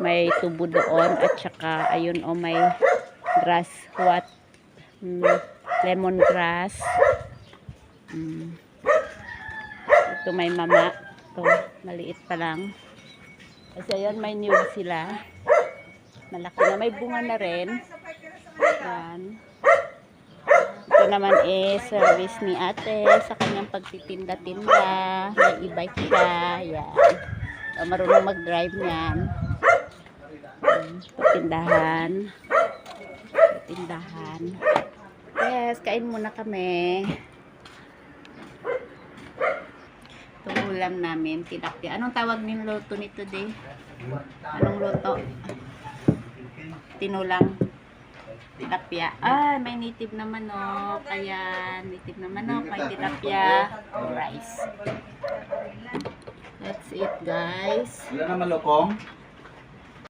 may tubo doon at saka ayun o may grass, lemongrass. Ito may mama. Ito, maliit pa lang. Kasi ayun, may niyog sila. Malaki na. May bunga na rin. Yan. Ito naman is service ni ate sa kanyang pagtitinda-tinda. May e-bike siya. Yan. So, marunong mag-drive niyan. Tindahan. Tindahan. Yes, kain muna kami. Itong ulam namin, tilapia. Anong tawag ng luto nito, di? Anong luto? Tinulang tilapia. Ah, may native na manok. Ayan, native na manok. May tilapia. Rice. That's it, guys. Wala na malukong?